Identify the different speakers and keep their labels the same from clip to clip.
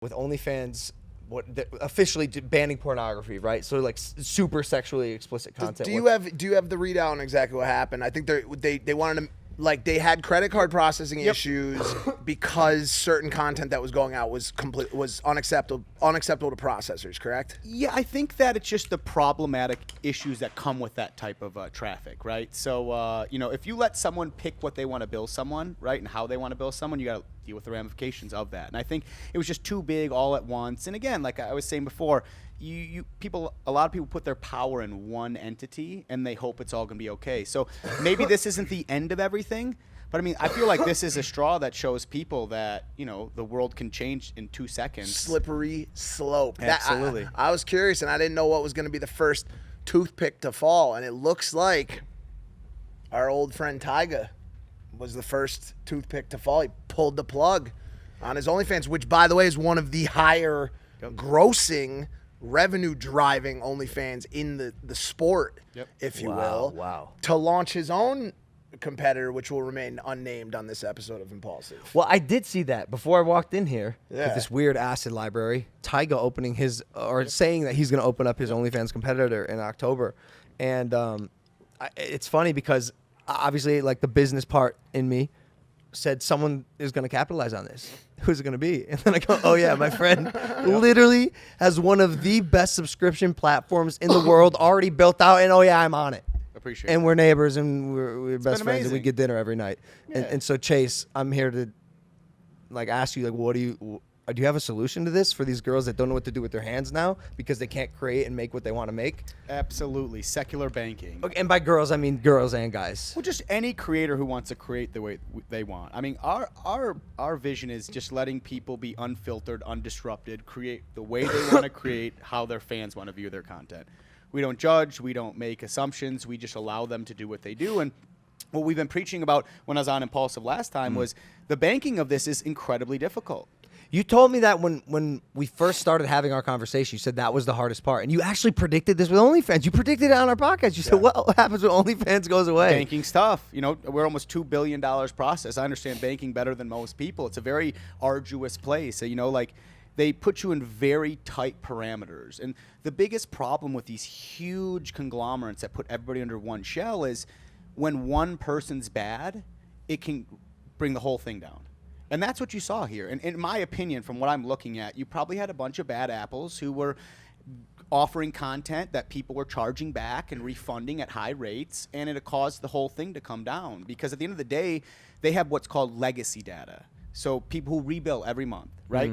Speaker 1: with OnlyFans, officially banning pornography, right? So like super sexually explicit content.
Speaker 2: Do you have the readout on exactly what happened? I think they wanted to, like, they had credit card processing issues because certain content that was going out was unacceptable to processors, correct?
Speaker 3: Yeah, I think that it's just the problematic issues that come with that type of traffic, right? So, if you let someone pick what they want to bill someone, right, and how they want to bill someone, you got to deal with the ramifications of that. And I think it was just too big all at once. And again, like I was saying before, a lot of people put their power in one entity and they hope it's all going to be okay. So maybe this isn't the end of everything, but I mean, I feel like this is a straw that shows people that, the world can change in 2 seconds.
Speaker 2: Slippery slope.
Speaker 3: Absolutely.
Speaker 2: I was curious, and I didn't know what was going to be the first toothpick to fall, and it looks like our old friend Tyga was the first toothpick to fall. He pulled the plug on his OnlyFans, which, by the way, is one of the higher grossing, revenue-driving OnlyFans in the sport, if you will.
Speaker 1: Wow.
Speaker 2: To launch his own competitor, which will remain unnamed on this episode of Impulsive.
Speaker 1: Well, I did see that before I walked in here
Speaker 2: Yeah.
Speaker 1: with this weird acid library. Tyga opening saying that he's going to open up his OnlyFans competitor in October. And it's funny because obviously, like, the business part in me said someone is going to capitalize on this. Who's it going to be? And then I go, oh, yeah, my friend literally has one of the best subscription platforms in the world already built out. And, oh, yeah, I'm on it.
Speaker 3: Appreciate
Speaker 1: and
Speaker 3: it.
Speaker 1: we're neighbors and we're best friends and we
Speaker 3: amazing.
Speaker 1: get dinner every night.
Speaker 3: Yeah.
Speaker 1: And so, Chase, I'm here to, like, ask you, like, do you have a solution to this for these girls that don't know what to do with their hands now because they can't create and make what they want to make?
Speaker 3: Absolutely. Secular banking.
Speaker 1: Okay, and by girls, I mean girls and guys.
Speaker 3: Well, just any creator who wants to create the way they want. I mean, our vision is just letting people be unfiltered, undisrupted, create the way they want to create, how their fans want to view their content. We don't judge. We don't make assumptions. We just allow them to do what they do. And what we've been preaching about when I was on Impulsive last time was the banking of this is incredibly difficult.
Speaker 1: You told me that when we first started having our conversation, you said that was the hardest part. And you actually predicted this with OnlyFans. You predicted it on our podcast. You said, what happens when OnlyFans goes away?
Speaker 3: Banking stuff. We're almost $2 billion process. I understand banking better than most people. It's a very arduous place. They put you in very tight parameters. And the biggest problem with these huge conglomerates that put everybody under one shell is when one person's bad, it can bring the whole thing down. And that's what you saw here. And in my opinion, from what I'm looking at, you probably had a bunch of bad apples who were offering content that people were charging back and refunding at high rates, and it caused the whole thing to come down. Because at the end of the day, they have what's called legacy data. So people who rebill every month, right?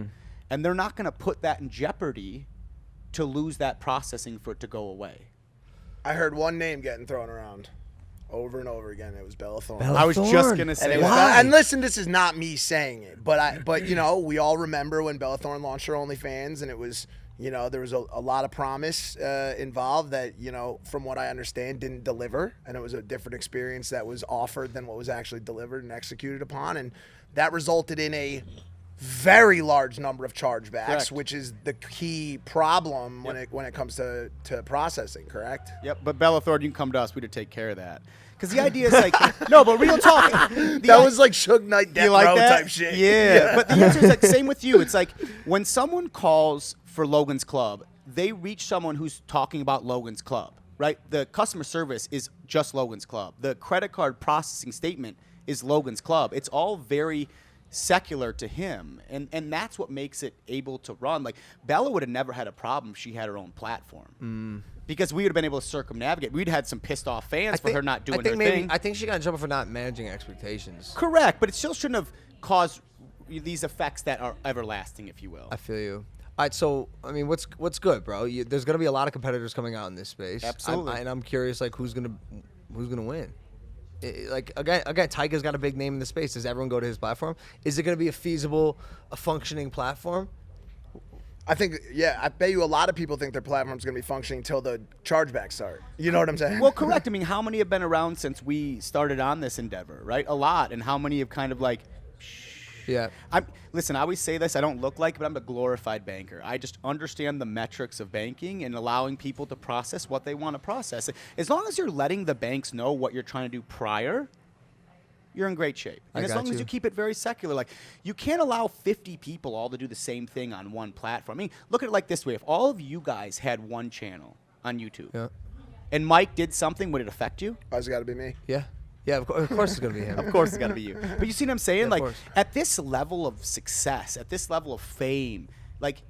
Speaker 3: And they're not going to put that in jeopardy to lose that processing for it to go away.
Speaker 2: I heard one name getting thrown around over and over again. It was Bella Thorne.
Speaker 3: I was just going to say
Speaker 2: And,
Speaker 3: that.
Speaker 2: and listen, this is not me saying it, but we all remember when Bella Thorne launched her OnlyFans, and it was, there was a lot of promise involved that, from what I understand, didn't deliver, and it was a different experience that was offered than what was actually delivered and executed upon, and that resulted in a very large number of chargebacks,
Speaker 3: Correct.
Speaker 2: which is the key problem when it comes to processing, correct?
Speaker 3: Yep, but Bella Thorne, you can come to us. We would take care of that. Because the idea is like, no, but real talk.
Speaker 2: That was like Suge Knight Death Row type shit.
Speaker 3: Yeah, but the answer is like same with you. It's like when someone calls for Logan's Club, they reach someone who's talking about Logan's Club, right? The customer service is just Logan's Club. The credit card processing statement is Logan's Club. It's all very secular to him, and that's what makes it able to run. Like, Bella would have never had a problem if she had her own platform. Because we would have been able to circumnavigate. We'd had some pissed off fans for her not doing her thing.
Speaker 1: I think she got in trouble for not managing expectations.
Speaker 3: Correct, but it still shouldn't have caused these effects that are everlasting, if you will.
Speaker 1: I feel you. All right, so I mean, what's good, bro? There's gonna be a lot of competitors coming out in this space.
Speaker 3: Absolutely.
Speaker 1: And I'm curious, like, who's gonna win? Like again, Tyga's got a big name in the space. Does everyone go to his platform? Is it going to be a functioning platform?
Speaker 2: I think, I bet you a lot of people think their platform's going to be functioning until the chargebacks start. You know what I'm saying?
Speaker 3: Well, correct. I mean, how many have been around since we started on this endeavor, right? A lot. And how many have kind of like,
Speaker 1: Yeah.
Speaker 3: Listen, I always say this, I don't look like it, but I'm a glorified banker. I just understand the metrics of banking and allowing people to process what they want to process. As long as you're letting the banks know what you're trying to do prior, you're in great shape. And as
Speaker 1: got
Speaker 3: long as
Speaker 1: you.
Speaker 3: you keep it very secular, like you can't allow 50 people all to do the same thing on one platform. I mean, look at it like this way: if all of you guys had one channel on YouTube,
Speaker 1: Yeah.
Speaker 3: and Mike did something, would it affect you?
Speaker 2: Oh, it's got to be me.
Speaker 1: Yeah. Yeah, of course it's gonna be him.
Speaker 3: Of course, it's got to be you. But you see what I'm saying?
Speaker 1: of
Speaker 3: Like
Speaker 1: course.
Speaker 3: at this level of success, at this level of fame, like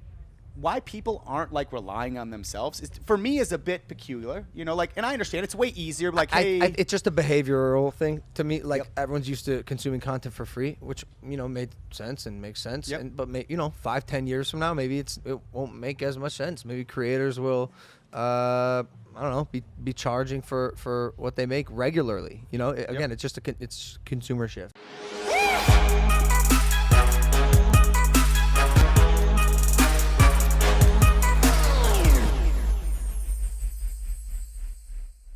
Speaker 3: why people aren't like relying on themselves is for me is a bit peculiar. You know, like, and I understand it's way easier. Like, hey,
Speaker 1: It's just a behavioral thing to me. Like
Speaker 3: Yep.
Speaker 1: everyone's used to consuming content for free, which made sense and makes sense.
Speaker 3: Yep.
Speaker 1: But 5-10 years from now, maybe it won't make as much sense. Maybe creators will, I don't know, be charging for what they make regularly. Again, it's just it's consumer shift.